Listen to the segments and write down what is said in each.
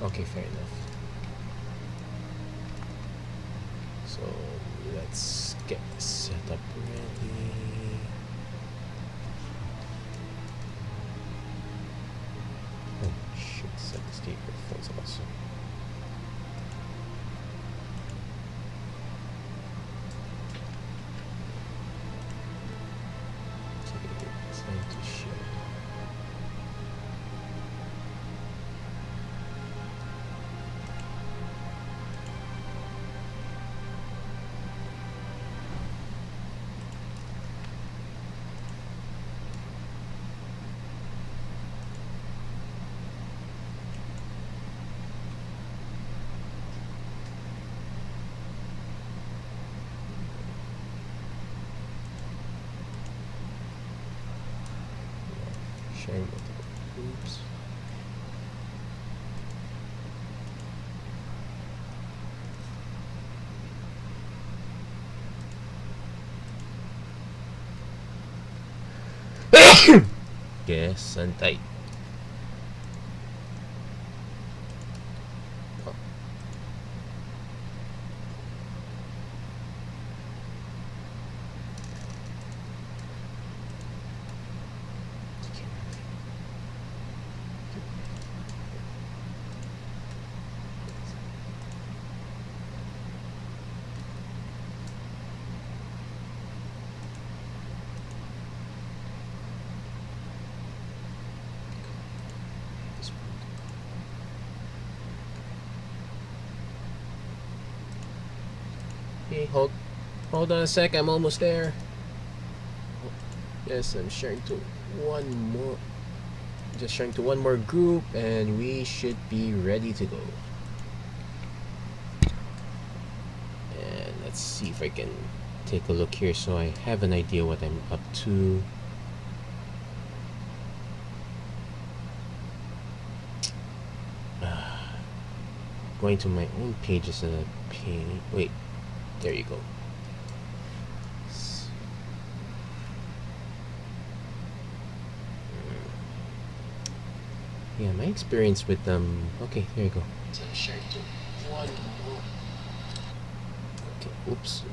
Okay, fair enough. So let's get this set up ready. Oh shit, set the state preference also. Okay, it's time to share. Sharing multiple groups. Yes, santay. Oh. Okay, hold on a sec, I'm almost there. Yes, I'm sharing to one more. Just sharing to one more group, and we should be ready to go. And let's see if I can take a look here so I have an idea what I'm up to. Going to my own page is a pain. Wait, there you go. Yeah, my experience with them. Okay, here you go. Okay, oops.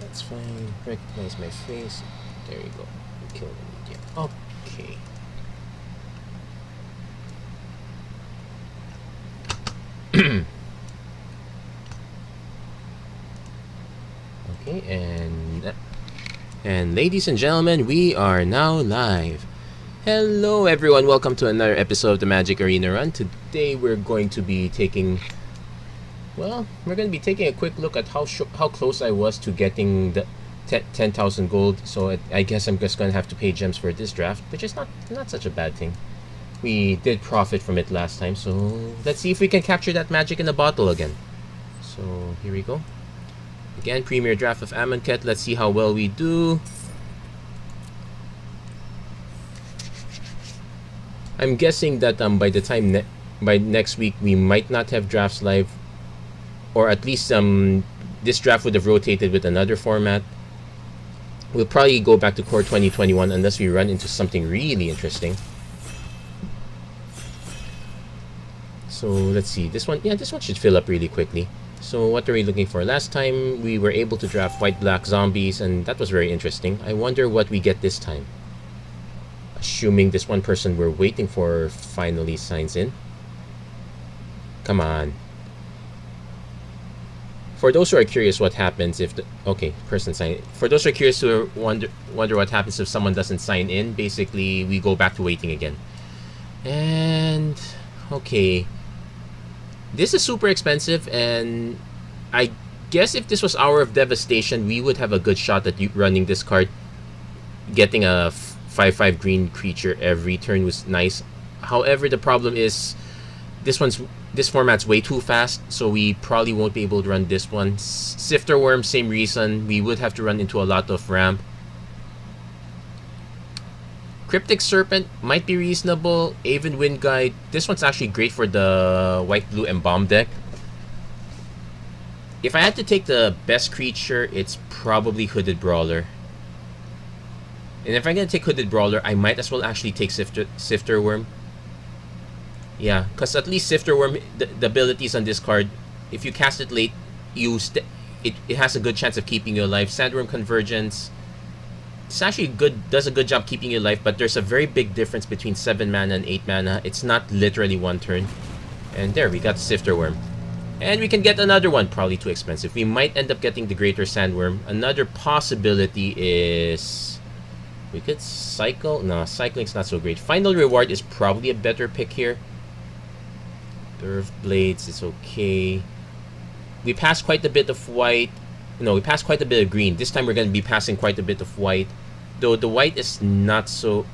That's fine. Recognize my face. There you go. Kill the media. Okay. Okay, and ladies and gentlemen, we are now live. Hello everyone, welcome to another episode of the Magic Arena Run. Today we're going to be taking a quick look at how close I was to getting the 10,000 gold. So I guess I'm just going to have to pay gems for this draft, which is not such a bad thing. We did profit from it last time, so let's see if we can capture that magic in a bottle again. So here we go. Again, premier draft of Amonkhet. Let's see how well we do. I'm guessing that by the time by next week we might not have drafts live, or at least this draft would have rotated with another format. We'll probably go back to Core 2021 unless we run into something really interesting. So let's see, this one should fill up really quickly. So what are we looking for? Last time we were able to draft white-black zombies, and that was very interesting. I wonder what we get this time. Assuming this one person we're waiting for finally signs in. Come on. For those who are curious what happens if person sign. For those who are curious who wonder what happens if someone doesn't sign in, basically we go back to waiting again. And okay. This is super expensive, and I guess if this was Hour of Devastation, we would have a good shot at running this card. Getting a 5/5 green creature every turn was nice. However, the problem is this format's way too fast, so we probably won't be able to run this one. Sifter Worm, same reason. We would have to run into a lot of ramp. Cryptic Serpent might be reasonable. Aven Wind Guide. This one's actually great for the white-blue Embalm deck. If I had to take the best creature, it's probably Hooded Brawler. And if I'm going to take Hooded Brawler, I might as well actually take Sifter Worm. Yeah, because at least Sifter Worm, the abilities on this card, if you cast it late, it has a good chance of keeping you alive. Sandworm Convergence, it's actually good, does a good job keeping you alive, but there's a very big difference between 7 mana and 8 mana. It's not literally one turn. And there, we got Sifter Worm. And we can get another one, probably too expensive. We might end up getting the Greater Sandworm. Another possibility is... we could cycle... no, cycling's not so great. Final Reward is probably a better pick here. Curved Blades is okay. We passed quite a bit of white. No, we passed quite a bit of green. This time we're going to be passing quite a bit of white. Though the white is not so...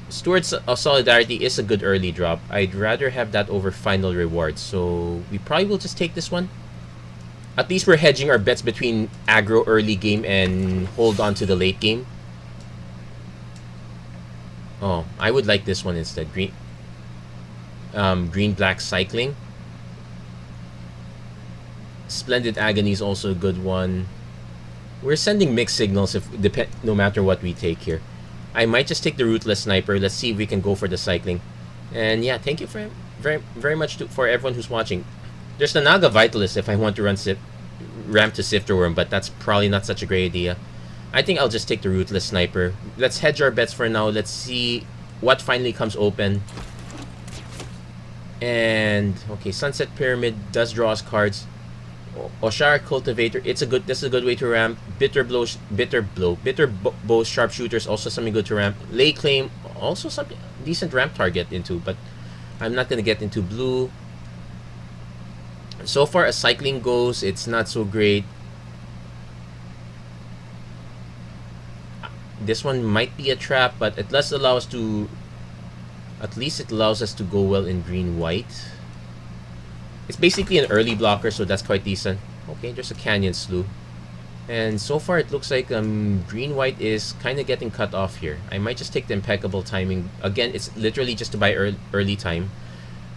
Stewards of Solidarity is a good early drop. I'd rather have that over Final Reward. So we probably will just take this one. At least we're hedging our bets between aggro early game and hold on to the late game. Oh, I would like this one instead. Green-black cycling. Splendid Agony is also a good one. We're sending mixed signals no matter what we take here. I might just take the Ruthless Sniper. Let's see if we can go for the cycling. And yeah, thank you for very much for everyone who's watching. There's the Naga Vitalist if I want to run ramp to Sifter Worm, but that's probably not such a great idea. I think I'll just take the Ruthless Sniper. Let's hedge our bets for now. Let's see what finally comes open. And okay, Sunset Pyramid does draw us cards. Oshara Cultivator, this is a good way to ramp. Bitter Bow Sharpshooter is also something good to ramp. Lay Claim, also something decent ramp target into, but I'm not gonna get into blue. So far as cycling goes, it's not so great. This one might be a trap, but it does allow us to... at least it allows us to go well in green-white. It's basically an early blocker, so that's quite decent. Okay, there's a Canyon Slough. And so far, it looks like green-white is kind of getting cut off here. I might just take the Impeccable Timing. Again, it's literally just to buy early time.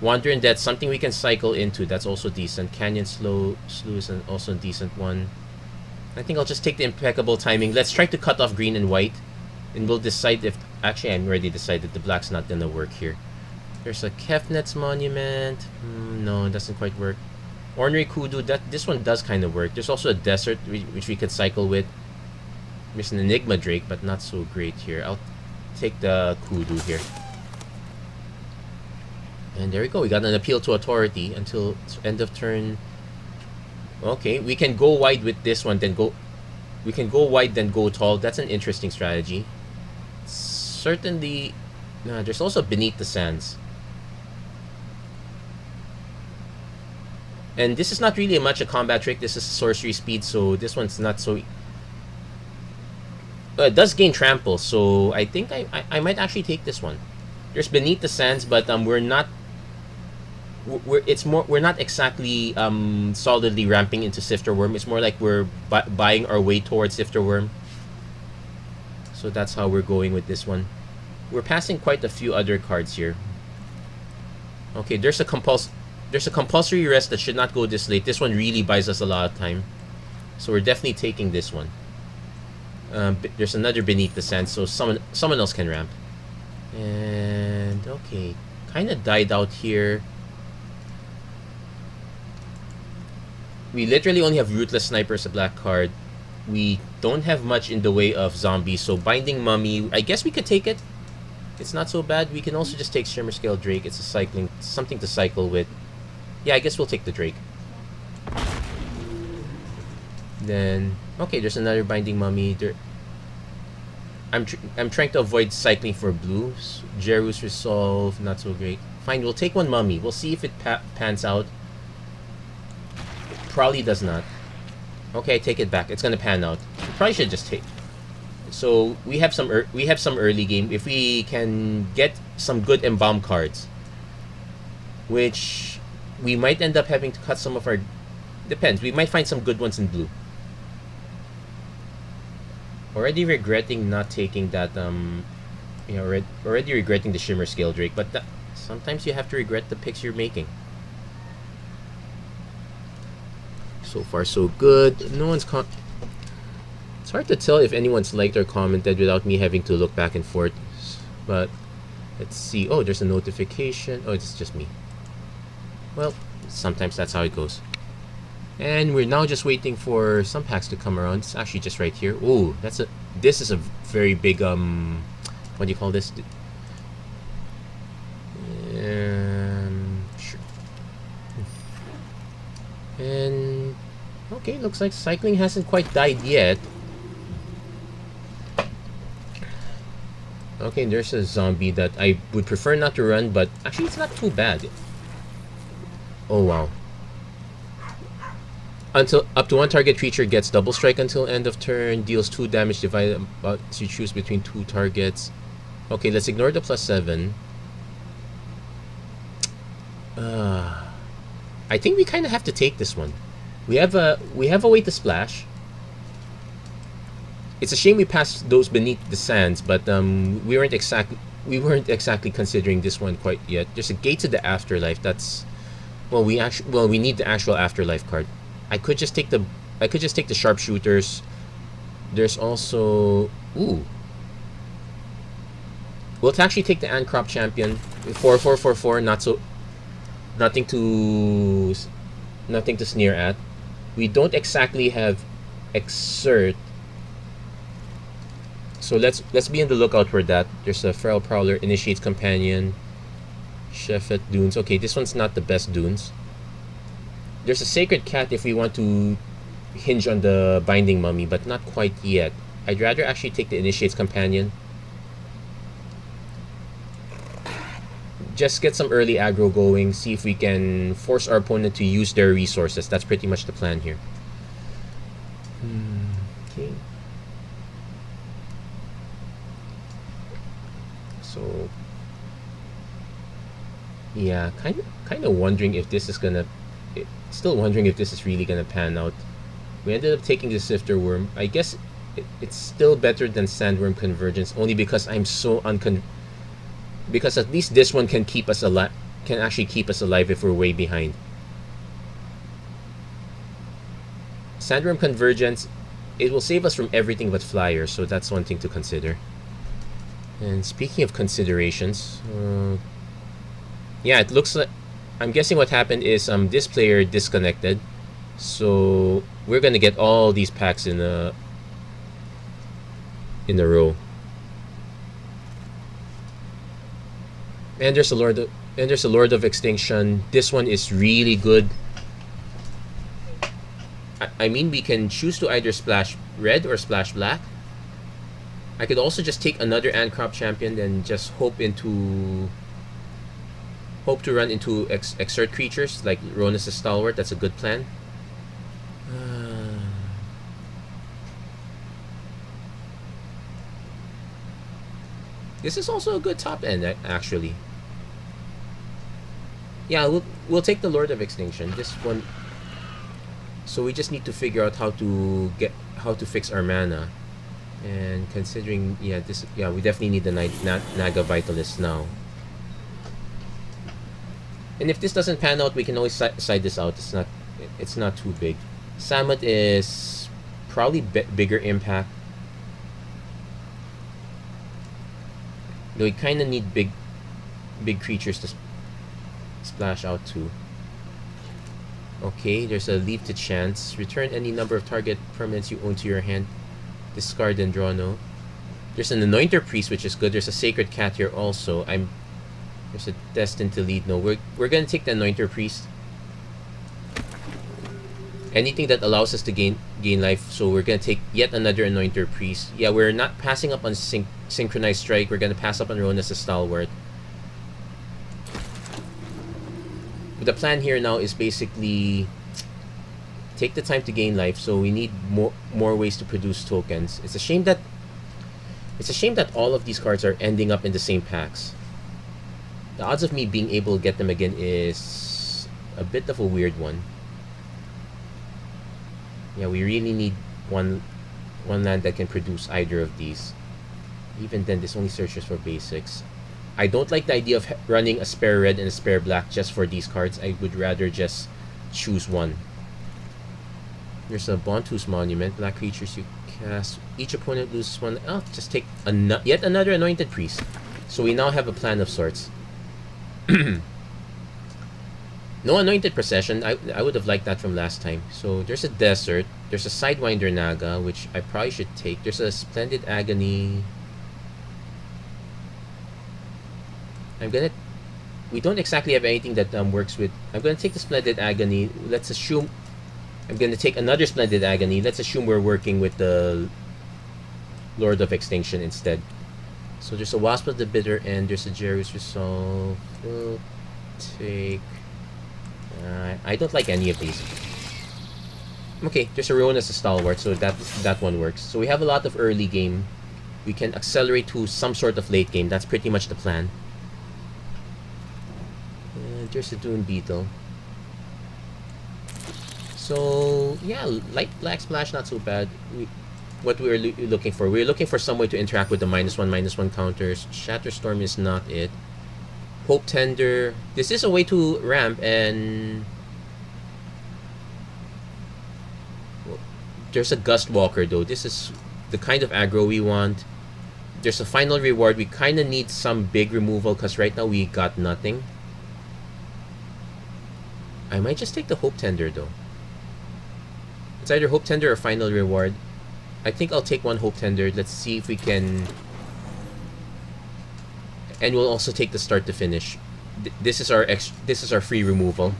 Wandering Death, something we can cycle into. That's also decent. Canyon Slough is also a decent one. I think I'll just take the Impeccable Timing. Let's try to cut off green and white. And we'll decide if... actually, I'm already decided the black's not gonna work here. There's a Kefnet's Monument. No, it doesn't quite work. Ornery Kudu, this one does kind of work. There's also a Desert, which we could cycle with. There's an Enigma Drake, but not so great here. I'll take the Kudu here. And there we go. We got an Appeal to Authority until end of turn. Okay, we can go wide with this one, then go... we can go wide, then go tall. That's an interesting strategy. Certainly... there's also Beneath the Sands. And this is not really much a combat trick. This is sorcery speed, so this one's not so... it does gain trample, so I think I might actually take this one. There's Beneath the Sands, but we're not... we're not exactly solidly ramping into Sifter Worm. It's more like we're buying our way towards Sifter Worm. So that's how we're going with this one. We're passing quite a few other cards here. Okay, there's a compulsory rest that should not go this late. This one really buys us a lot of time. So we're definitely taking this one. There's another Beneath the Sands, so someone else can ramp. And okay, kind of died out here. We literally only have Ruthless Sniper as a black card. We don't have much in the way of zombies, so Binding Mummy, I guess we could take it. It's not so bad. We can also just take Shimmer Scale Drake. It's something to cycle with. Yeah, I guess we'll take the Drake. Then, okay, there's another Binding Mummy. I'm trying to avoid cycling for blues. Jeru's Resolve, not so great. Fine, we'll take one Mummy. We'll see if it pans out. It probably does not. Okay, I take it back. It's gonna pan out. We probably should just take. So we have some early game. If we can get some good Embalm cards, which we might end up having to cut some of our... depends. We might find some good ones in blue. Already regretting not taking that, already regretting the Shimmer Scale Drake, but sometimes you have to regret the picks you're making. So far, so good. No one's It's hard to tell if anyone's liked or commented without me having to look back and forth, but Let's see. Oh, there's a notification. Oh, it's just me. Well, sometimes that's how it goes. And we're now just waiting for some packs to come around. It's actually just right here. Ooh, this is a very big what do you call this? Sure. And okay, looks like cycling hasn't quite died yet. Okay, there's a zombie that I would prefer not to run, but actually it's not too bad. Oh wow. Until up to one target creature gets double strike until end of turn, deals 2 damage divided about you choose between 2 targets. Okay, let's ignore the +7. I think we kind of have to take this one. We have a way to splash. It's a shame we passed those beneath the sands, but we weren't exactly considering this one quite yet. There's a gate to the afterlife. That's we need the actual afterlife card. I could just take the sharpshooters. There's also ooh. We'll actually take the Ancrop champion. 4/4/4/4. Nothing to sneer at. We don't exactly have exert. So let's be on the lookout for that. There's a Feral Prowler, initiates companion, Sheffet Dunes. Okay, this one's not the best Dunes. There's a Sacred Cat if we want to hinge on the Binding Mummy, but not quite yet. I'd rather actually take the initiates companion. Just get some early aggro going, see if we can force our opponent to use their resources. That's pretty much the plan here. Okay. So yeah, kind of wondering if this is gonna, still wondering if this is really gonna pan out. We ended up taking the Sifter Worm. I guess it's still better than Sandworm Convergence, only because I'm so because at least this one can keep us alive, can actually keep us alive if we're way behind. Sandworm Convergence, it will save us from everything but flyers, so that's one thing to consider. And speaking of considerations, yeah, it looks like, I'm guessing what happened is this player disconnected, so we're gonna get all these packs in a row. And there's a Lord of Extinction. This one is really good. I mean, we can choose to either splash red or splash black. I could also just take another Ancrop champion and just hope to run into exert creatures like Ronus' Stalwart. That's a good plan. This is also a good top end, actually. Yeah, we'll take the Lord of Extinction. This one. So we just need to figure out how to fix our mana. And considering, yeah, we definitely need the Naga Vitalist now. And if this doesn't pan out, we can always side this out. It's not too big. Samut is probably bigger impact. Though we kind of need big creatures to splash out to. Okay, there's a Leave to Chance. Return any number of target permanents you own to your hand. Discard and draw no. There's an Anointer Priest, which is good. There's a Sacred Cat here also. There's a Destined to Lead no. We're gonna take the Anointer Priest. Anything that allows us to gain life, so we're gonna take yet another Anointer Priest. Yeah, we're not passing up on Synchronized Strike. We're gonna pass up on Ronus' Stalwart. The plan here now is basically take the time to gain life, so we need more ways to produce tokens. It's a shame that all of these cards are ending up in the same packs. The odds of me being able to get them again is a bit of a weird one. Yeah, we really need one land that can produce either of these. Even then, this only searches for basics. I don't like the idea of running a spare red and a spare black just for these cards. I would rather just choose one. There's a Bontu's Monument. Black creatures you cast. Each opponent loses one. Oh, just take yet another Anointed Priest. So we now have a plan of sorts. No Anointed Procession. I would have liked that from last time. So there's a Desert. There's a Sidewinder Naga, which I probably should take. There's a Splendid Agony. We don't exactly have anything that works with... I'm gonna take the Splendid Agony. Let's assume... I'm gonna take another Splendid Agony. Let's assume we're working with the Lord of Extinction instead. So there's a Wasp of the Bitter End. There's a Jeru's Resolve. We'll take... I don't like any of these. Okay, there's a Rowan as a Stalwart, so that one works. So we have a lot of early game. We can accelerate to some sort of late game. That's pretty much the plan. There's a Dune Beetle. So, yeah, light Black Splash, not so bad. What we're looking for. We're looking for some way to interact with the -1/-1 counters. Shatterstorm is not it. Hope Tender. This is a way to ramp, and there's a Gust Walker though. This is the kind of aggro we want. There's a Final Reward. We kind of need some big removal because right now we got nothing. I might just take the Hope Tender though. It's either Hope Tender or Final Reward. I think I'll take one Hope Tender. Let's see if we can... And we'll also take the start to finish. This is our free removal.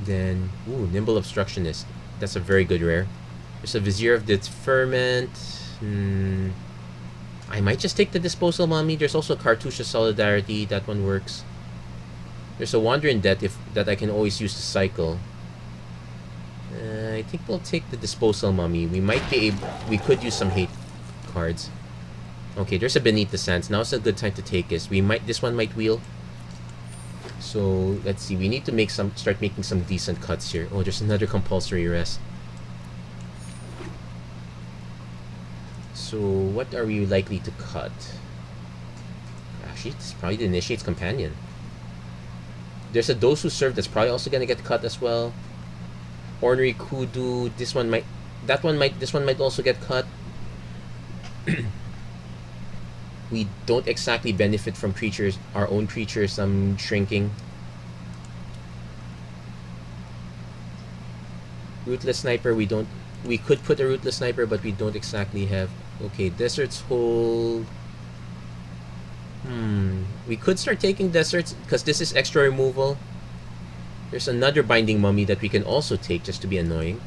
Then, ooh, Nimble Obstructionist. That's a very good rare. There's a Vizier of Deferment. I might just take the Disposal Mummy. There's also Cartouche of Solidarity. That one works. There's a Wandering Death that I can always use to cycle. I think we'll take the Disposal Mummy. We could use some hate cards. Okay, there's a Beneath the Sands. Now's a good time to take this. This one might wheel. So let's see. We need to start making some decent cuts here. Oh, there's another Compulsory Rest. So what are we likely to cut? Actually, it's probably the Initiate's Companion. There's a Those Who Serve that's probably also gonna get cut as well. Ornery Kudu. This one might also get cut. We don't exactly benefit from our own creatures shrinking. Ruthless Sniper, we could put a Ruthless Sniper, but we don't exactly have... Okay, Desert's Hold. We could start taking Deserts, because this is extra removal. There's another Binding Mummy that we can also take, just to be annoying.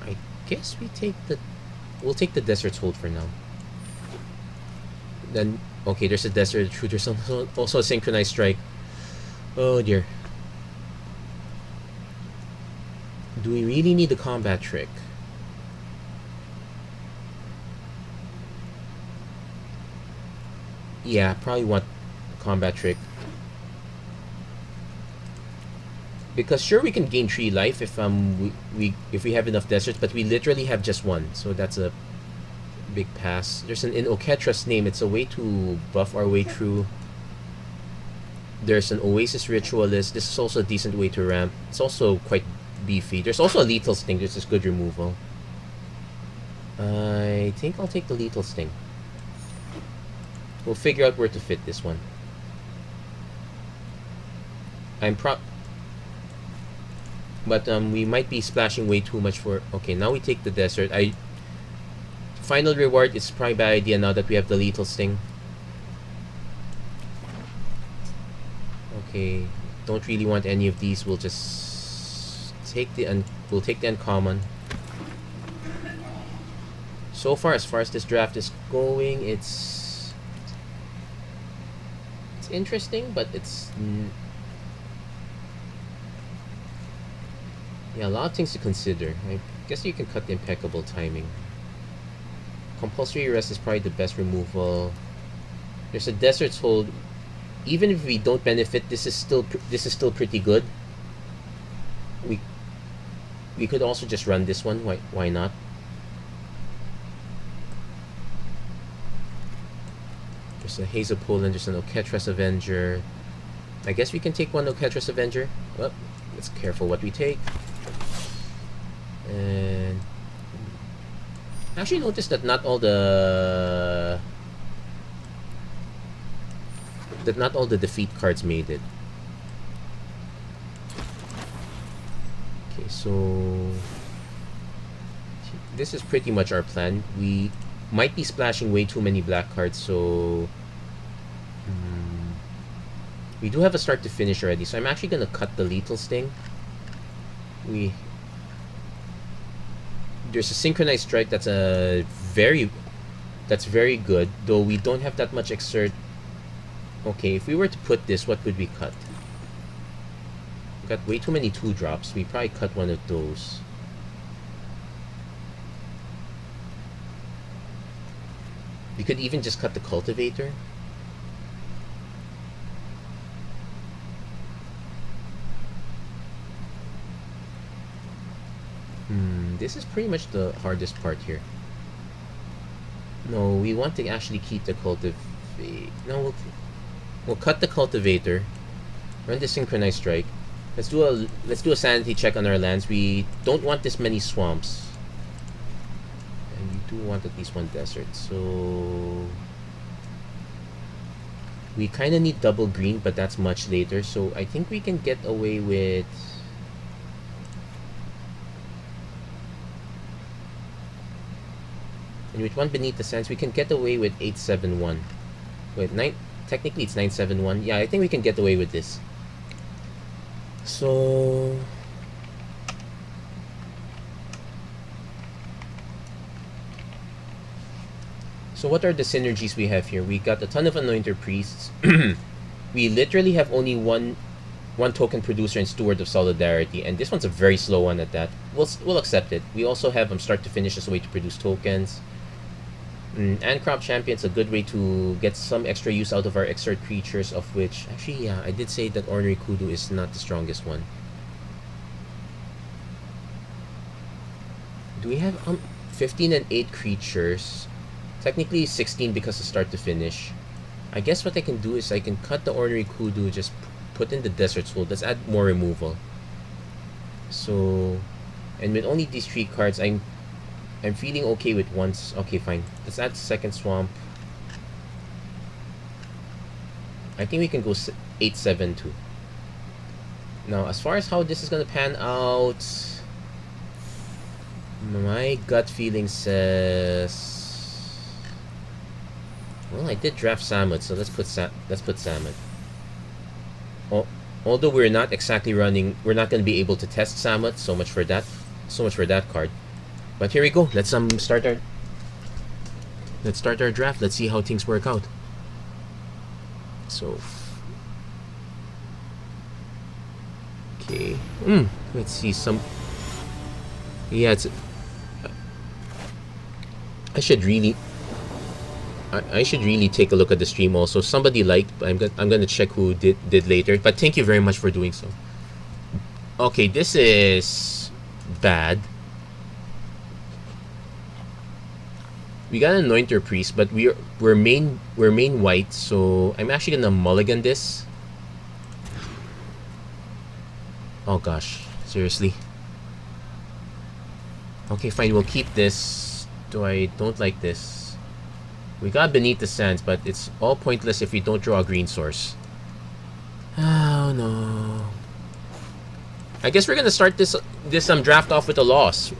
I guess we'll take the Desert's Hold for now. Then, okay, there's a Desert Intruder. There's also a Synchronized Strike. Oh dear. Do we really need a Combat Trick? Yeah, probably want a Combat Trick. Because sure, we can gain 3 life if we have enough deserts, but we literally have just one, so that's a big pass. There's in Oketra's Name. It's a way to buff our way through. There's an Oasis Ritualist. This is also a decent way to ramp. It's also quite beefy. There's also a Lethal Sting. This is good removal. I think I'll take the Lethal Sting. We'll figure out where to fit this one. But we might be splashing way too much for... Okay, now we take the Desert. Final Reward is probably a bad idea now that we have the Lethal Sting. Okay, don't really want any of these. We'll just take we'll take the uncommon. So far as this draft is going, it's interesting, but it's... Yeah, a lot of things to consider. I guess you can cut the Impeccable Timing. Compulsory Rest is probably the best removal. There's a Desert's Hold. Even if we don't benefit, this is still pretty good. We could also just run this one. Why not? There's a Hazel Poland. There's an Oketra's Avenger. I guess we can take one Oketra's Avenger. Well, let's be careful what we take. And I actually noticed that not all the defeat cards made it. Okay, so this is pretty much our plan. We might be splashing way too many black cards, so we do have a start to finish already. So I'm actually gonna cut the lethal sting. There's a synchronized strike that's very good, though we don't have that much exert. Okay, if we were to put this, what would we cut? We got way too many 2-drops. We probably cut one of those. We could even just cut the cultivator. This is pretty much the hardest part here. No, we want to actually keep the cultivator. No, we'll cut the cultivator. Run the synchronized strike. Let's do a sanity check on our lands. We don't want this many swamps, and we do want at least one desert. So we kind of need double green, but that's much later. So I think we can get away with. And with one beneath the sands, we can get away with 871. Wait, technically it's 971. Yeah, I think we can get away with this. So what are the synergies we have here? We got a ton of Anointer Priests. We literally have only one token producer and Steward of Solidarity, and this one's a very slow one at that. We'll accept it. We also have start to finish as a way to produce tokens. And Crop Champion's a good way to get some extra use out of our exert creatures, of which, actually, yeah, I did say that Ornery Kudu is not the strongest one. Do we have 15 and 8 creatures? Technically 16 because of start to finish. I guess what I can do is I can cut the Ornery Kudu, just put in the Desert Soul. Let's add more removal. So, and with only these 3 cards, I'm feeling okay with once. Okay, fine. Let's add second swamp. I think we can go 8-7-2. Now, as far as how this is gonna pan out, my gut feeling says, well, I did draft Samut, so let's put Samut. Although we're not exactly running, we're not gonna be able to test Samut. So much for that card. But here we go. Let's start our draft. Let's see how things work out. So, okay. Let's see some. Yeah, it's. I should really take a look at the stream also. Somebody liked. I'm gonna check who did later. But thank you very much for doing so. Okay, this is bad. We got an Anointer Priest, but we're main white, so I'm actually gonna mulligan this. Oh gosh, seriously. Okay, fine, we'll keep this. Though I don't like this. We got Beneath the Sands, but it's all pointless if we don't draw a green source. Oh no. I guess we're gonna start this draft off with a loss.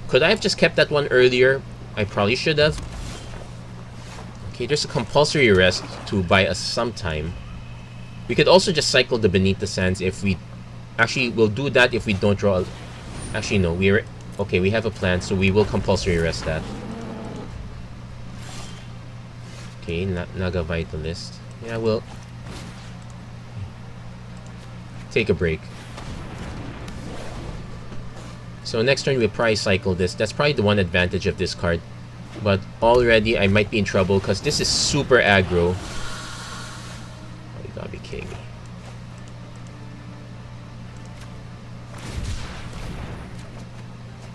Could I have just kept that one earlier? I probably should have. Okay, there's a compulsory rest to buy us some time. We could also just cycle the Beneath the Sands if we... Actually, we'll do that if we don't draw... Actually, no. Okay, we have a plan, so we will compulsory rest that. Okay, Naga Vitalist. Yeah, we'll... take a break. So next turn we'll probably cycle this. That's probably the one advantage of this card. But already I might be in trouble because this is super aggro. Oh, you gotta be kidding me.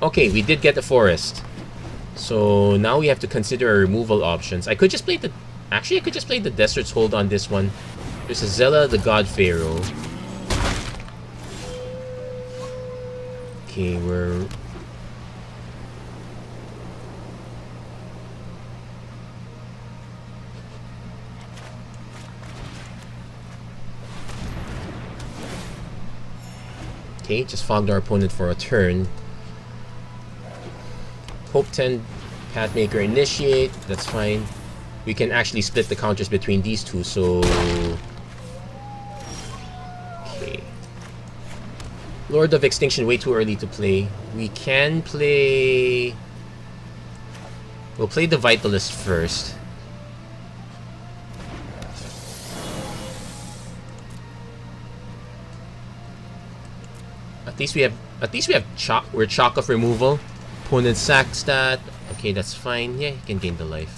Okay, we did get the forest. So now we have to consider our removal options. I could just play the... Actually, I could just play the Desert's Hold on this one. There's a Zella, the God Pharaoh. Okay, we're... Okay, just fogged our opponent for a turn. Hope 10, Pathmaker initiate. That's fine. We can actually split the counters between these two, so... Okay. Lord of Extinction, way too early to play. We can play... We'll play the Vitalist first. At least we have chalk. We're chalk of removal. Opponent sacks that. Okay, that's fine. Yeah, he can gain the life.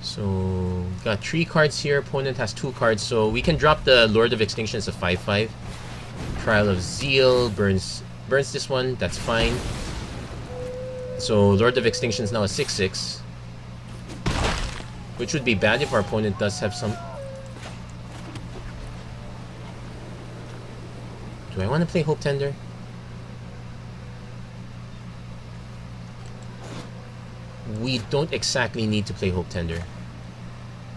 So got 3 cards here. Opponent has 2 cards, so we can drop the Lord of Extinction as a 5/5. Trial of Zeal burns this one. That's fine. So Lord of Extinction is now a 6/6. Which would be bad if our opponent does have some... Do I want to play Hope Tender? We don't exactly need to play Hope Tender.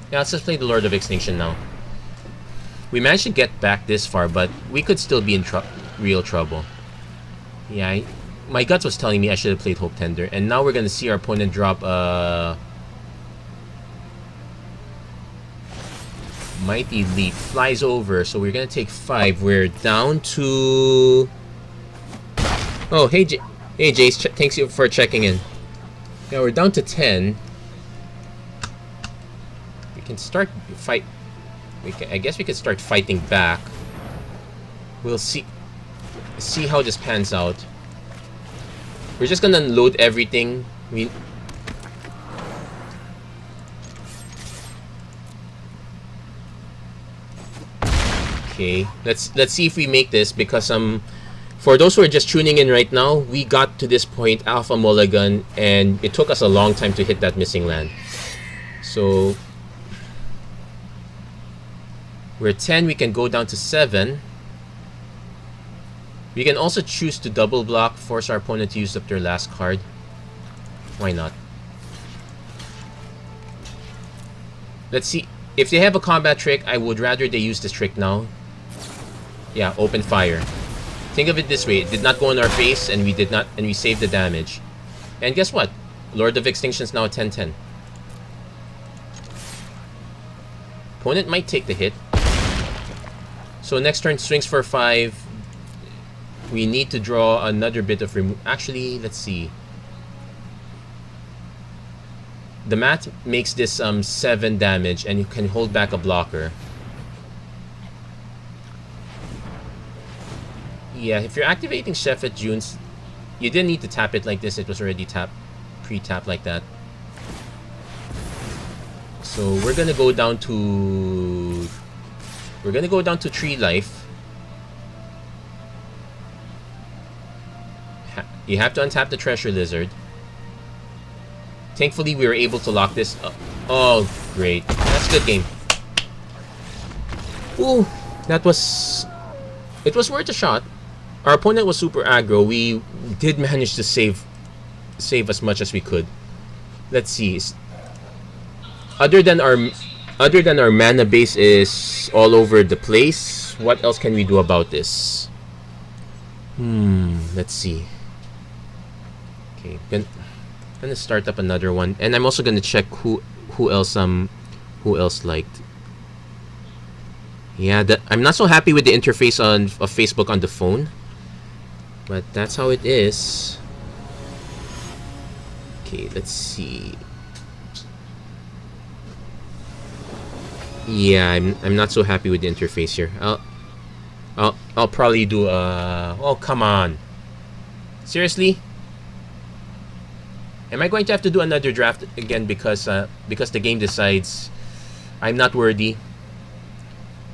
Yeah, let's just play the Lord of Extinction now. We managed to get back this far, but we could still be in real trouble. Yeah, my guts was telling me I should have played Hope Tender. And now we're going to see our opponent drop Mighty Leap. Flies over, so we're going to take 5. We're down to... Oh, hey, hey Jace, thanks you for checking in. Yeah, we're down to 10. We can start fight. I guess we could start fighting back. We'll see how this pans out. We're just gonna load everything. Okay, let's see if we make this, because for those who are just tuning in right now, we got to this point, Alpha Mulligan, and it took us a long time to hit that missing land. So we're 10, we can go down to 7. We can also choose to double block, force our opponent to use up their last card. Why not? Let's see. If they have a combat trick, I would rather they use this trick now. Yeah, open fire. Think of it this way, it did not go in our face, and we saved the damage. And guess what? Lord of Extinction is now 10/10. Opponent might take the hit. So next turn swings for 5. We need to draw another bit of remove. Actually, let's see. The math makes this 7 damage, and you can hold back a blocker. Yeah, if you're activating Chef at June's, you didn't need to tap it like this. It was already pre-tapped like that. So we're gonna go down to 3 life. You have to untap the Treasure Lizard. Thankfully, we were able to lock this up. Oh, great. That's a good game. Ooh, it was worth a shot. Our opponent was super aggro. We did manage to save as much as we could. Let's see. Other than our mana base is all over the place, what else can we do about this? Let's see. Okay, gonna start up another one, and I'm also gonna check who else liked. Yeah, I'm not so happy with the interface of Facebook on the phone, but that's how it is. Okay, let's see. Yeah, I'm not so happy with the interface here. I'll probably do oh, come on. Seriously? Am I going to have to do another draft again because the game decides I'm not worthy?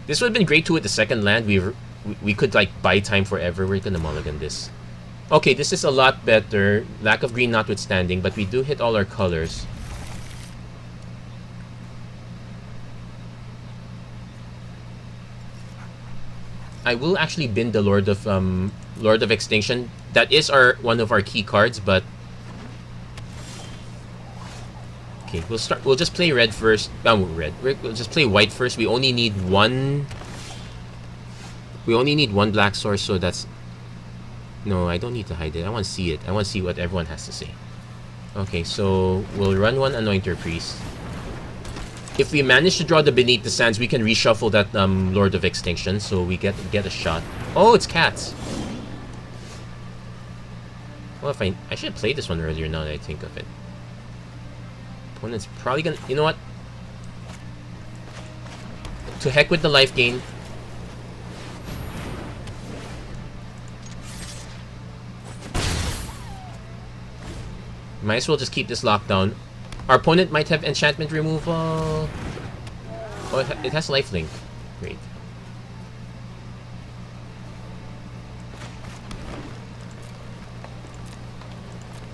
This would have been great too with the second land. We could like buy time forever. We're gonna mulligan this. Okay, this is a lot better. Lack of green notwithstanding, but we do hit all our colors. I will actually bin the Lord of Extinction. That is one of our key cards, but Okay, we'll start. We'll just play red first. Red. We'll just play white first. We only need one. We only need one black source, so that's. No, I don't need to hide it. I want to see it. I want to see what everyone has to say. Okay, so we'll run one Anointer Priest. If we manage to draw the Beneath the Sands, we can reshuffle that Lord of Extinction, so we get a shot. Oh, it's cats. Well, if I should have played this one earlier now that I think of it. Opponent's probably gonna... You know what? To heck with the life gain. Might as well just keep this locked down. Our opponent might have enchantment removal. Oh, it has lifelink. Great.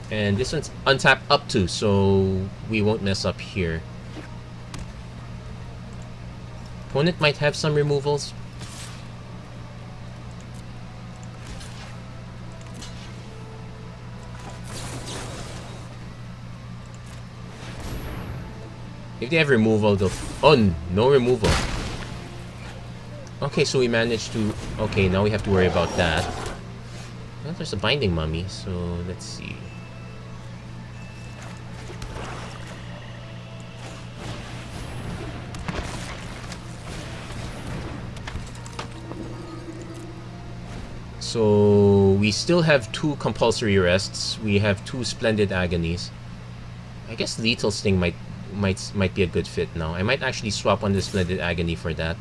And this one's untapped up to, so we won't mess up here. Opponent might have some removals. If they have removal, they'll... Oh, no removal. Okay, so we managed to... Okay, now we have to worry about that. Well, there's a Binding Mummy, so let's see. So we still have 2 compulsory rests. We have 2 splendid agonies. I guess Lethal Sting might be a good fit now. I might actually swap on the Splendid Agony for that.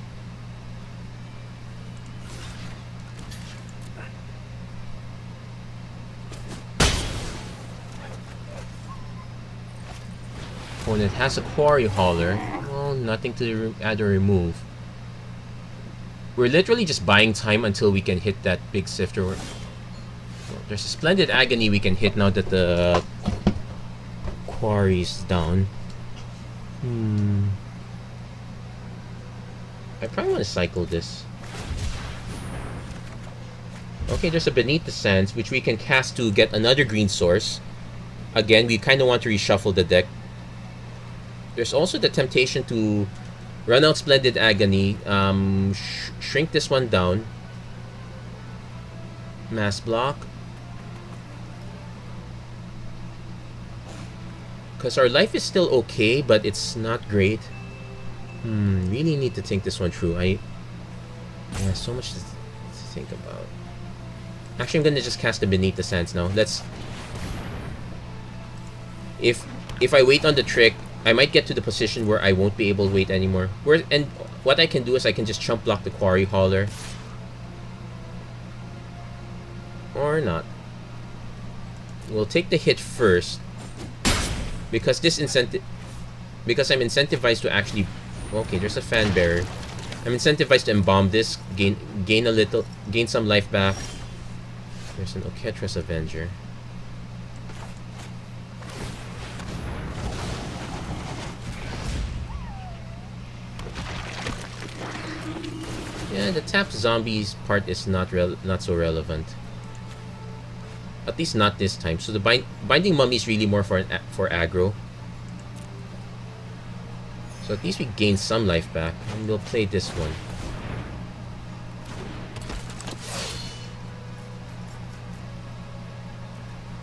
Opponent has a Quarry Hauler. Well, nothing to add or remove. We're literally just buying time until we can hit that big Sifter. Well, there's a Splendid Agony we can hit now that the Quarry's down. I probably want to cycle this. Okay, there's a Beneath the Sands, which we can cast to get another green source. Again, we kind of want to reshuffle the deck. There's also the temptation to run out Splendid Agony, shrink this one down. Mass block. Because our life is still okay, but it's not great. Really need to think this one through. Yeah, so much to think about. Actually, I'm gonna just cast the Beneath the Sands now. Let's... If I wait on the trick, I might get to the position where I won't be able to wait anymore. And what I can do is I can just chump block the Quarry Hauler. Or not. We'll take the hit first. Because I'm incentivized to actually... Okay, there's a Fan Bearer. I'm incentivized to embalm this, gain some life back. There's an Oketra's Avenger. Yeah, the tapped zombies part is not so relevant. At least not this time. So the Binding Mummy is really more for aggro. So at least we gain some life back. And we'll play this one.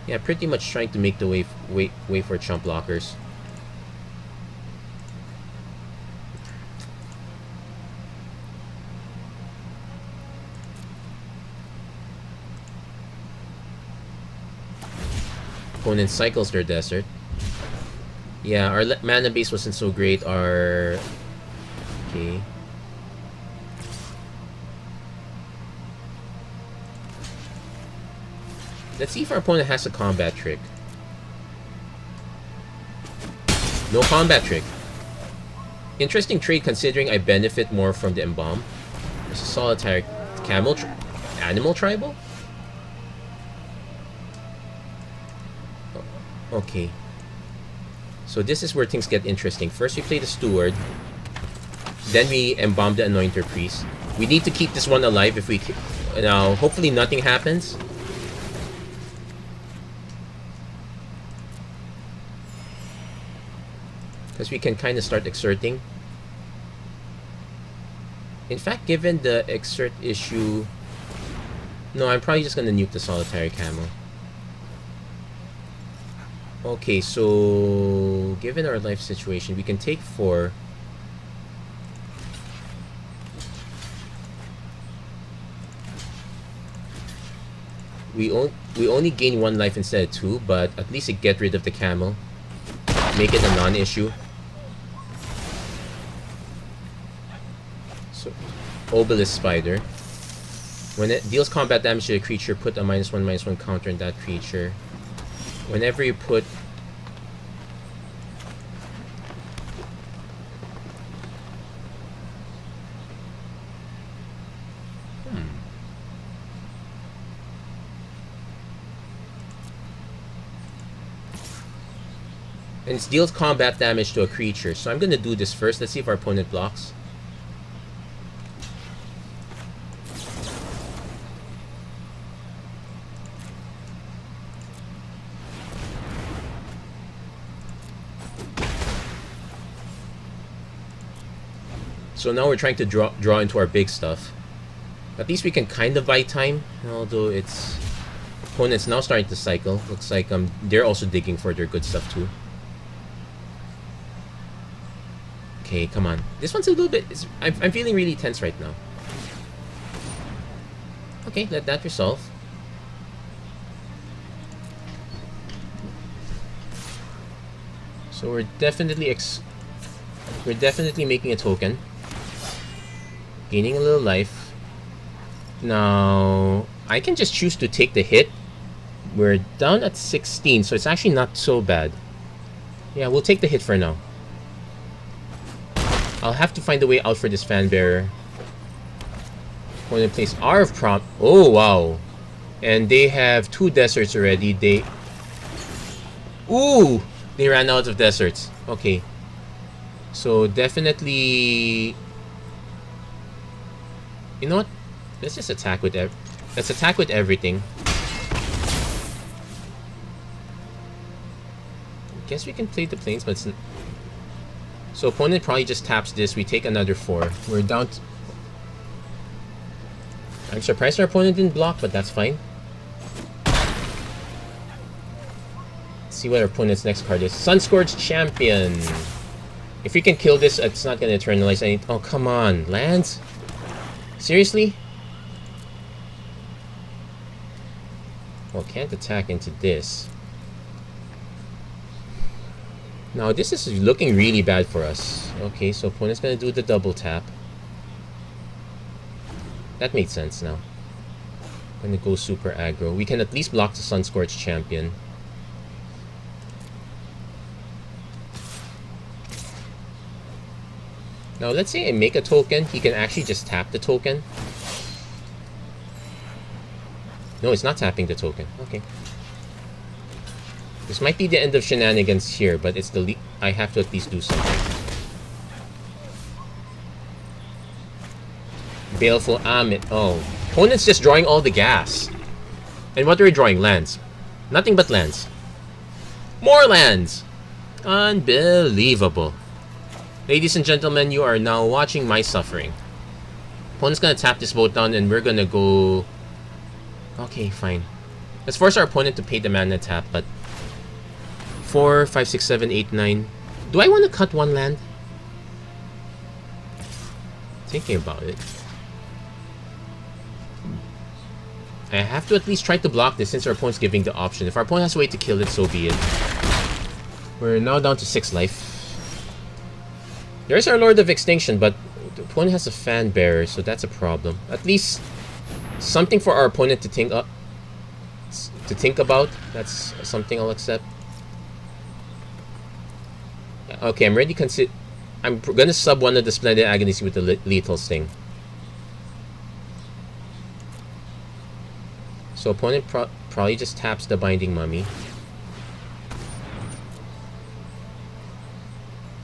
Yeah, pretty much trying to make the way for chump blockers. Opponent cycles their desert. Yeah, our mana base wasn't so great. Okay. Let's see if our opponent has a combat trick. No combat trick. Interesting trade considering I benefit more from the Embalm. There's a Solitary Animal Tribal? Okay. So this is where things get interesting. First we play the Steward. Then we embalm the Anointer Priest. We need to keep this one alive if we... Now, hopefully nothing happens. because we can kind of start exerting. In fact, given the exert issue, no, I'm probably just gonna nuke the solitary camo. Okay, so given our life situation, we can take 4. We only gain 1 life instead of 2, but at least it get rid of the camo, make it a non-issue. So, Obelisk Spider. When it deals combat damage to a creature, put a -1/-1 counter on that creature. Whenever you put and it deals combat damage to a creature. So I'm gonna do this first. Let's see if our opponent blocks. So now we're trying to draw into our big stuff. At least we can kind of buy time, although it's opponent's now starting to cycle. Looks like they're also digging for their good stuff too. Okay, come on. This one's a little bit... I'm feeling really tense right now. Okay, let that resolve. So we're definitely making a token. Gaining a little life. Now, I can just choose to take the hit. We're down at 16, so it's actually not so bad. Yeah, we'll take the hit for now. I'll have to find a way out for this fan bearer. Opponent plays R of Prompt. Oh, wow. And they have 2 deserts already. Ooh! They ran out of deserts. Okay. So, definitely... You know what? Let's just attack with let's attack with everything. Guess we can play the planes, but it's... So opponent probably just taps this. We take another 4. We're down to... I'm surprised our opponent didn't block, but that's fine. Let's see what our opponent's next card is. Sunscorched Champion. If we can kill this, it's not going to eternalize anything. Oh, come on. Lands? Seriously? Well, can't attack into this. Now, this is looking really bad for us. Okay, so opponent's gonna do the double tap. That makes sense now. Gonna go super aggro. We can at least block the Sunscorched Champion. Now, let's say I make a token. He can actually just tap the token. No, it's not tapping the token. Okay. This might be the end of shenanigans here, but it's the I have to at least do something. Baleful Amit. Oh. Opponent's just drawing all the gas. And what are we drawing? Lands. Nothing but lands. More lands! Unbelievable. Ladies and gentlemen, you are now watching my suffering. Opponent's gonna tap this boat down and we're gonna go... Okay, fine. Let's force our opponent to pay the mana tap, but... 4, 5, 6, 7, 8, 9... Do I want to cut 1 land? Thinking about it. I have to at least try to block this since our opponent's giving the option. If our opponent has a way to kill it, so be it. We're now down to 6 life. There's our Lord of Extinction, but the opponent has a fan bearer, so that's a problem. At least something for our opponent to think about. That's something I'll accept. Okay, I'm ready. I'm gonna sub one of the Splendid Agonies with the Lethal Sting. So opponent probably just taps the Binding Mummy.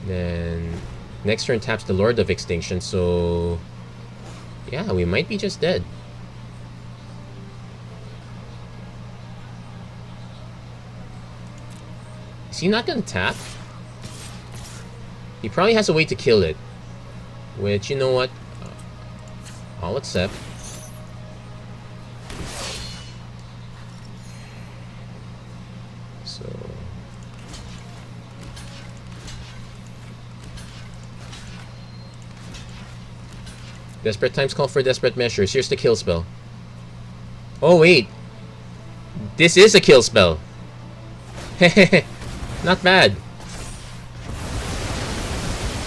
Then next turn taps the Lord of Extinction, so yeah, we might be just dead. Is he not gonna tap? He probably has a way to kill it. Which, you know what? I'll accept. So... Desperate times call for desperate measures. Here's the kill spell. Oh, wait. This is a kill spell. Not bad.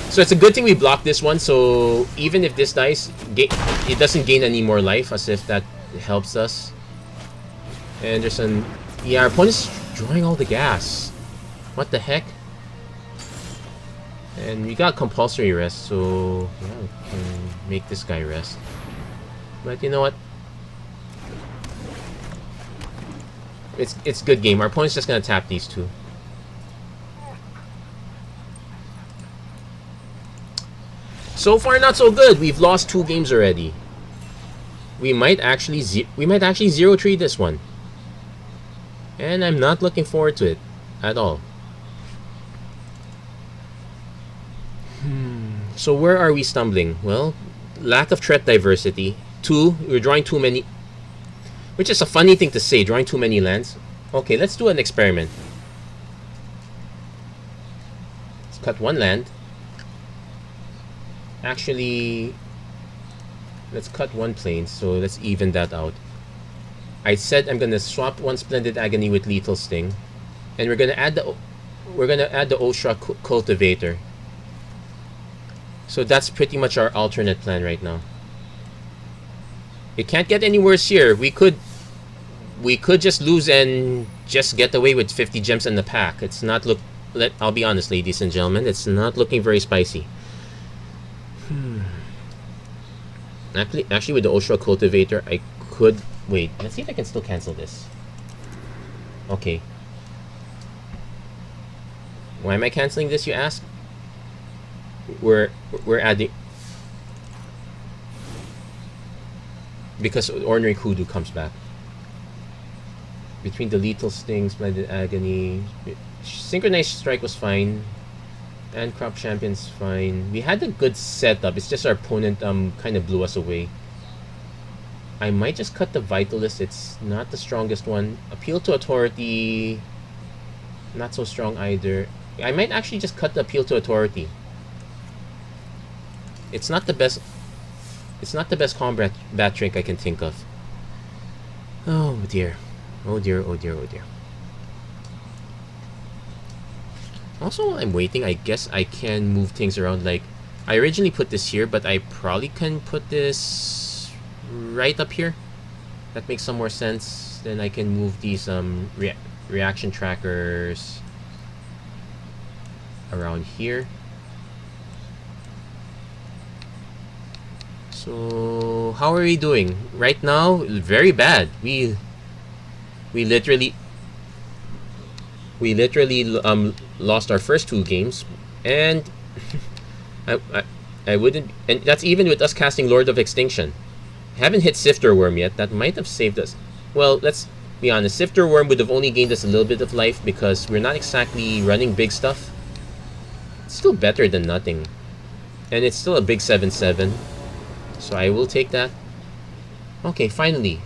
So it's a good thing we blocked this one, so even if this dies, it doesn't gain any more life, as if that helps us. And there's an... Yeah, our opponent's drawing all the gas. What the heck? And we got compulsory rest, so... Yeah, we can make this guy rest. But you know what? It's good game. Our opponent's just gonna tap these two. So far, not so good. We've lost 2 games already. We might actually 0-3 this one, and I'm not looking forward to it at all. So where are we stumbling? Well, lack of threat diversity. 2, we're drawing too many, which is a funny thing to say. Drawing too many lands. Okay, let's do an experiment. Let's cut 1 land. Actually, let's cut 1 plane, so let's even that out. I said I'm gonna swap 1 Splendid Agony with Lethal Sting, and we're gonna add the Oshra Cultivator. So that's pretty much our alternate plan right now. It can't get any worse here. We could just lose and just get away with 50 gems in the pack. It's not I'll be honest, ladies and gentlemen, it's not looking very spicy. Actually, with the Oshra Cultivator, I could... Wait, let's see if I can still cancel this. Okay. Why am I canceling this, you ask? We're adding... Because Ordinary Kudu comes back. Between the Lethal Sting, Splendid Agony... Synchronized Strike was fine. And Crop Champion's fine. We had a good setup. It's just our opponent kind of blew us away. I might just cut the Vitalist. It's not the strongest one. Appeal to Authority, not so strong either. I might actually just cut the Appeal to Authority. It's not the best. It's not the best combat trick I can think of. Oh dear. Oh dear. Oh dear. Oh dear. Also, while I'm waiting, I guess I can move things around. Like, I originally put this here, but I probably can put this right up here. That makes some more sense. Then I can move these reaction trackers around here. So, how are we doing? Right now, very bad. We literally lost our first 2 games, and I wouldn't, and that's even with us casting Lord of Extinction. Haven't hit Sifter Worm yet. That might have saved us. Well, let's be honest. Sifter Worm would have only gained us a little bit of life because we're not exactly running big stuff. It's still better than nothing, and it's still a big 7/7. So I will take that. Okay, finally,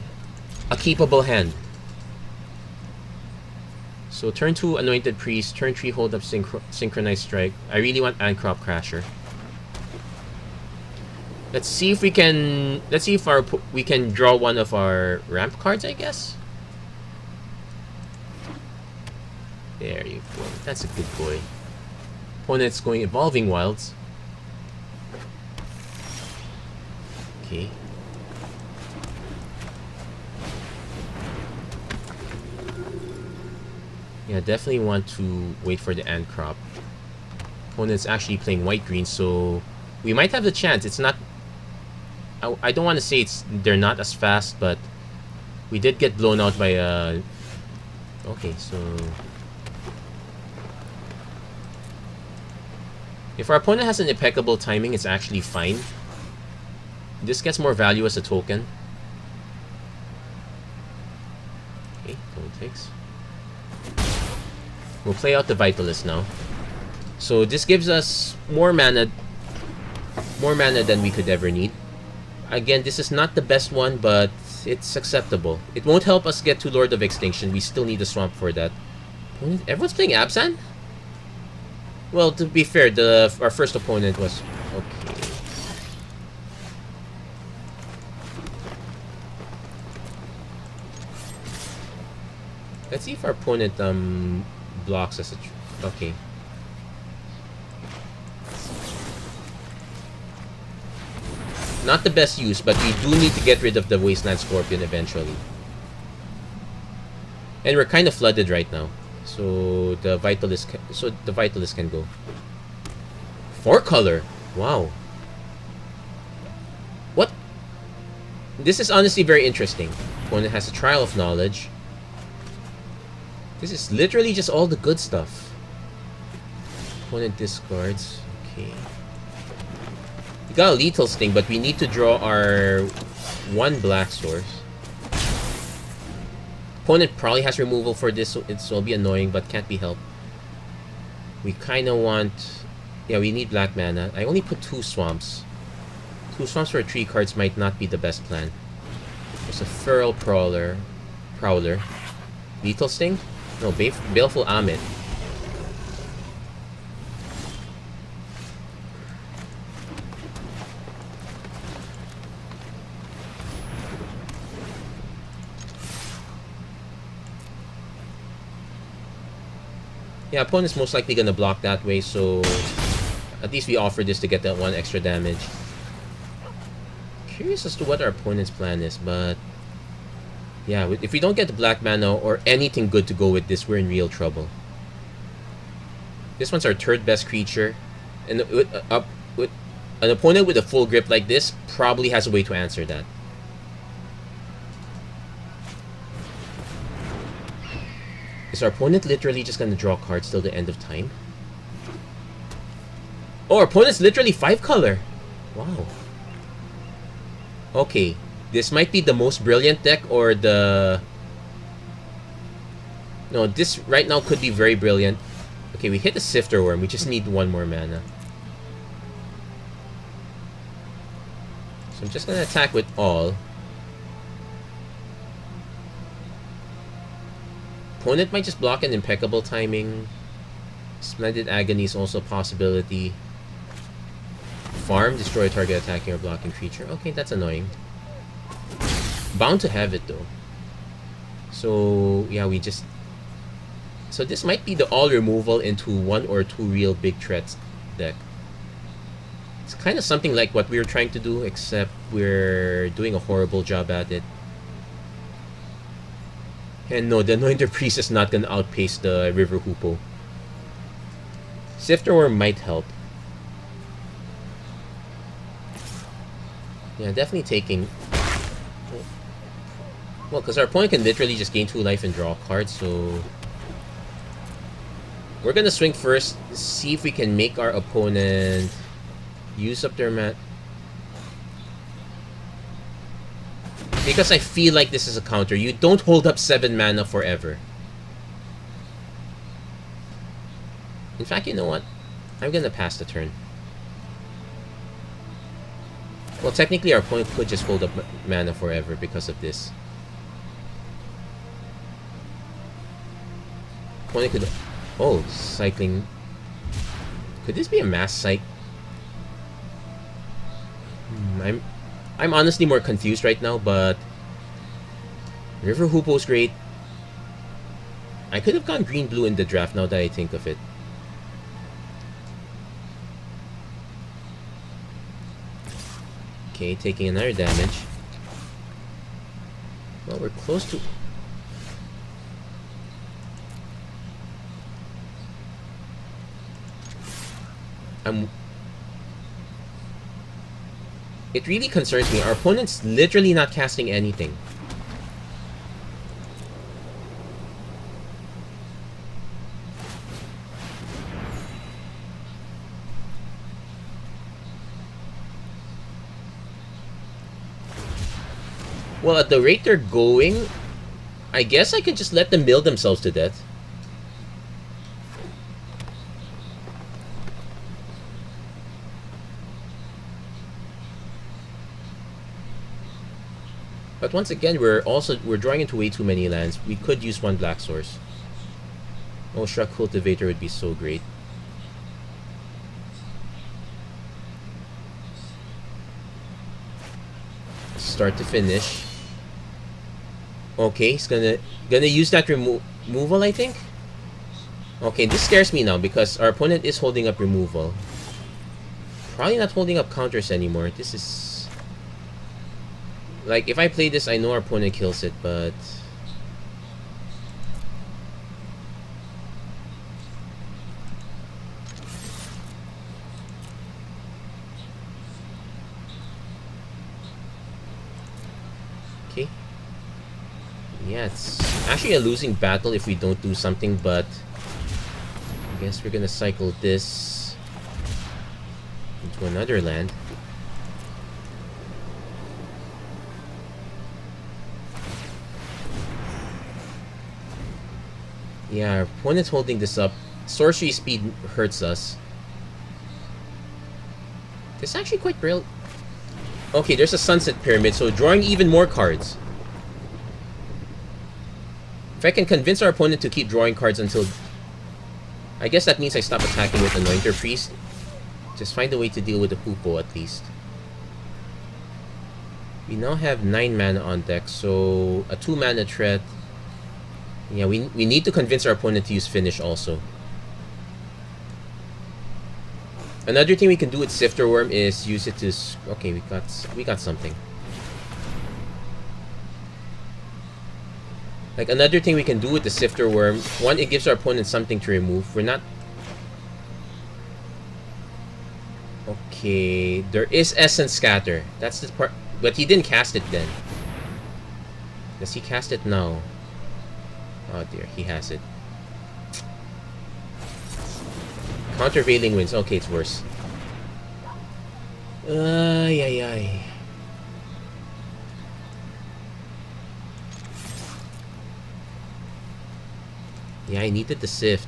a keepable hand. So turn 2 Anointed Priest, turn 3 Hold Up Synchronized Strike. I really want Crop Crasher. Let's see if we can. Let's see if we can draw one of our ramp cards, I guess. There you go. That's a good boy. Opponent's going Evolving Wilds. Okay. Yeah, definitely want to wait for the Ant Crop. Opponent's actually playing white-green, so we might have the chance. It's not... I don't want to say they're not as fast, but we did get blown out by a... Okay, so... If our opponent has an impeccable timing, it's actually fine. This gets more value as a token. Okay, 2 ticks. We'll play out the Vitalist now. So this gives us more mana than we could ever need. Again, this is not the best one, but it's acceptable. It won't help us get to Lord of Extinction. We still need a swamp for that. Everyone's playing Abzan? Well, to be fair, our first opponent was... Okay. Let's see if our opponent blocks us. Okay. Not the best use, but we do need to get rid of the Wasteland Scorpion eventually. And we're kind of flooded right now. So the Vitalist can go. 4-color. Wow. What? This is honestly very interesting. Opponent has a Trial of Knowledge. This is literally just all the good stuff. Opponent discards. Okay. We got a Lethal Sting, but we need to draw our 1 black source. Opponent probably has removal for this, so it'll be annoying, but can't be helped. We kind of want... Yeah, we need black mana. I only put 2 swamps. 2 swamps for 3 cards might not be the best plan. There's a Feral Prowler. Lethal Sting? No, Baleful Amit. Yeah, opponent's most likely gonna block that way, so at least we offer this to get that 1 extra damage. Curious as to what our opponent's plan is, but yeah, if we don't get the black mana or anything good to go with this, we're in real trouble. This one's our 3rd best creature, and with an opponent with a full grip like this probably has a way to answer that. Is our opponent literally just gonna draw cards till the end of time? Oh, our opponent's literally 5-color. Wow. Okay, this might be the most brilliant deck, or the... No, this right now could be very brilliant. Okay, we hit a Sifter Worm. We just need 1 more mana. So I'm just gonna attack with all. Opponent might just block an Impeccable Timing. Splendid Agony is also a possibility. Farm, destroy a target attacking or blocking creature. Okay, that's annoying. Bound to have it though. So yeah, we just... So this might be the all removal into 1 or 2 real big threats deck. It's kind of something like what we were trying to do, except we're doing a horrible job at it. And no, the Anointed Priest is not gonna outpace the River Hoopoe. Sifter Worm might help. Yeah, definitely taking... Well, because our opponent can literally just gain 2 life and draw cards, so... We're gonna swing first, see if we can make our opponent use up their mat. Because I feel like this is a counter. You don't hold up 7 mana forever. In fact, you know what? I'm gonna pass the turn. Well, technically our opponent could just hold up mana forever because of this. Opponent could... Oh, cycling... Could this be a mass cyc? I'm honestly more confused right now, but... River Hoopoe's great. I could have gone green-blue in the draft now that I think of it. Okay, taking another damage. Well, we're close to... It really concerns me. Our opponent's literally not casting anything. Well, at the rate they're going, I guess I could just let them mill themselves to death. But once again, we're drawing into way too many lands. We could use one black source. Oshra Cultivator would be so great. Start to finish. Okay, he's gonna use that removal, I think. Okay, this scares me now because our opponent is holding up removal. Probably not holding up counters anymore. This is like, if I play this, I know our opponent kills it, but okay. Yeah, it's actually a losing battle if we don't do something, but I guess we're gonna cycle this into another land. Yeah, our opponent's holding this up. Sorcery speed hurts us. This is actually quite real. Okay, there's a Sunset Pyramid, so drawing even more cards. If I can convince our opponent to keep drawing cards until... I guess that means I stop attacking with Anointer Priest. Just find a way to deal with the Poopo at least. We now have 9 mana on deck, so a 2 mana threat. Yeah, we need to convince our opponent to use Finish also. Another thing we can do with Sifter Worm is use it to... Okay, we got something. Like, another thing we can do with the Sifter Worm, one, it gives our opponent something to remove. We're not... Okay, there is Essence Scatter. That's the part... But he didn't cast it then. Does he cast it now? Oh dear, he has it. Countervailing Winds. Okay, it's worse. Ay. Yeah, I needed the Sift.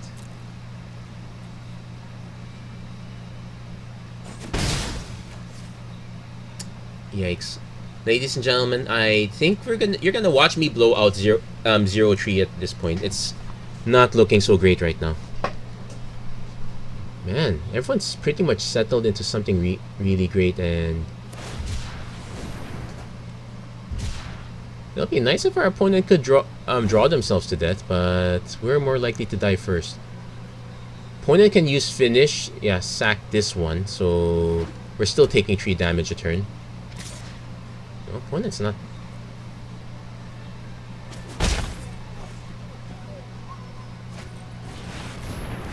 Yikes. Ladies and gentlemen, I think you're gonna watch me blow out 0-3 at this point. It's not looking so great right now. Man, everyone's pretty much settled into something really great, and it'll be nice if our opponent could draw themselves to death, but we're more likely to die first. Opponent can use Finish, yeah, sack this one, so we're still taking 3 damage a turn. No, opponent's not.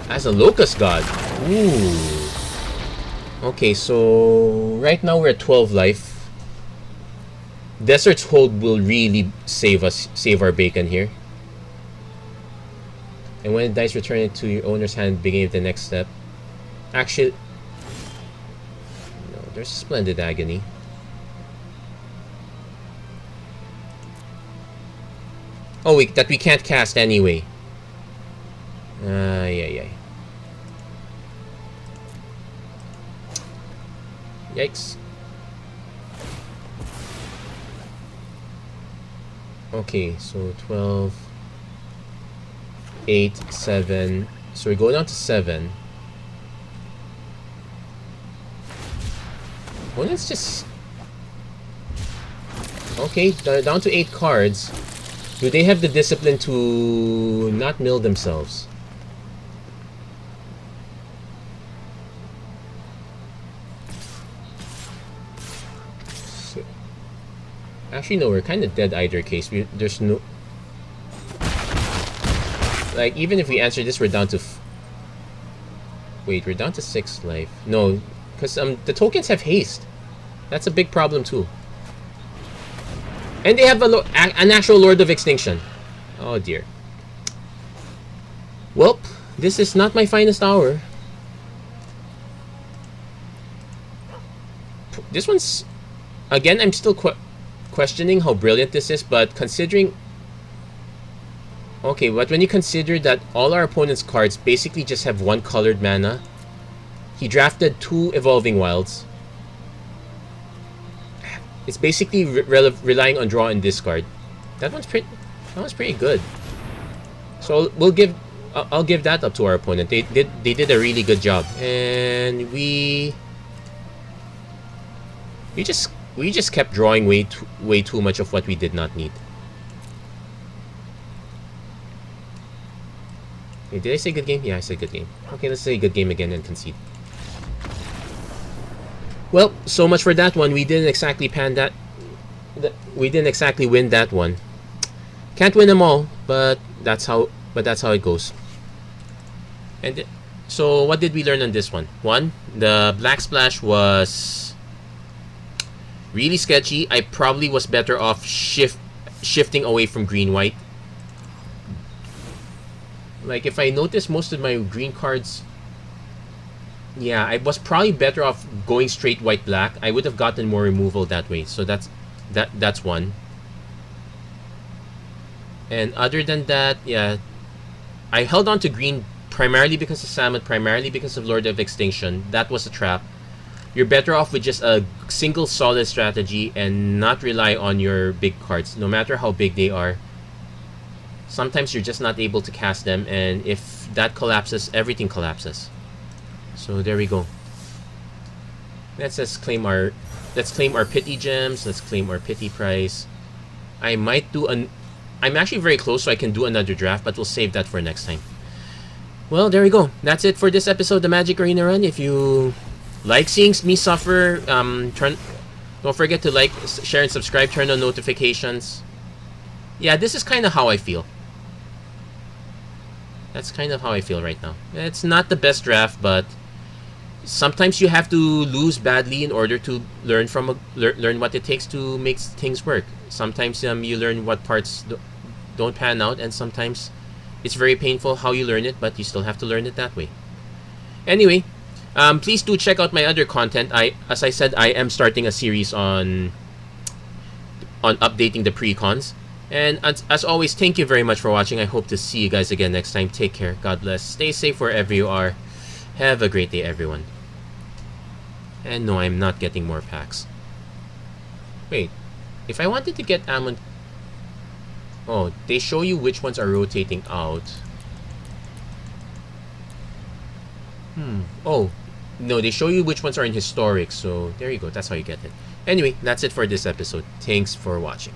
As a Locust God. Ooh. Okay, so right now we're at 12 life. Desert's Hold will really save our bacon here. And when it dies, return it to your owner's hand, beginning of the next step. Actually, no, there's a Splendid Agony. Oh, that we can't cast anyway. Yeah. Yikes. Okay, so 12, 8, 7. So we go down to 7. Well, let's just... Okay, down to 8 cards. Do they have the discipline to not mill themselves? So, actually, no, we're kind of dead either case. There's no... Like, even if we answer this, we're down to... Wait, we're down to 6 life. No, because the tokens have haste. That's a big problem too. And they have an actual Lord of Extinction. Oh dear. Well, this is not my finest hour. This one's... Again, I'm still questioning how brilliant this is, but considering... Okay, but when you consider that all our opponent's cards basically just have 1 colored mana, he drafted 2 Evolving Wilds. It's basically relying on draw and discard. That one's pretty. That one's pretty good. So we'll give. I'll give that up to our opponent. They did a really good job, and we just kept drawing way too much of what we did not need. Okay, did I say good game? Yeah, I said good game. Okay, let's say good game again and concede. Well, so much for that one. We didn't exactly we didn't exactly win that one. Can't win them all, but that's how it goes. And so what did we learn on this one? One, the black splash was really sketchy. I probably was better off shifting away from green white. Like, if I notice most of my green cards, yeah, I was probably better off going straight white black. I would have gotten more removal that way. So that's one. And other than that, yeah, I held on to green primarily because of Samut, primarily because of Lord of Extinction. That was a trap. You're better off with just a single solid strategy and not rely on your big cards, no matter how big they are. Sometimes you're just not able to cast them, and if that collapses, everything collapses. So there we go. Let's just claim our pity gems. Let's claim our pity prize. I might do I'm actually very close, so I can do another draft, but we'll save that for next time. Well, there we go. That's it for this episode of the Magic Arena Run. If you like seeing me suffer, don't forget to like, share, and subscribe. Turn on notifications. Yeah, this is kind of how I feel. That's kind of how I feel right now. It's not the best draft, but sometimes you have to lose badly in order to learn learn what it takes to make things work. Sometimes you learn what parts don't pan out, and sometimes it's very painful how you learn it, but you still have to learn it that way. Anyway, please do check out my other content. As I said, I am starting a series on updating the precons. And as always, thank you very much for watching. I hope to see you guys again next time. Take care. God bless. Stay safe wherever you are. Have a great day, everyone. And no, I'm not getting more packs. Wait. If I wanted to get Amonkhet... Oh, they show you which ones are rotating out. Oh. No, they show you which ones are in historic. So, there you go. That's how you get it. Anyway, that's it for this episode. Thanks for watching.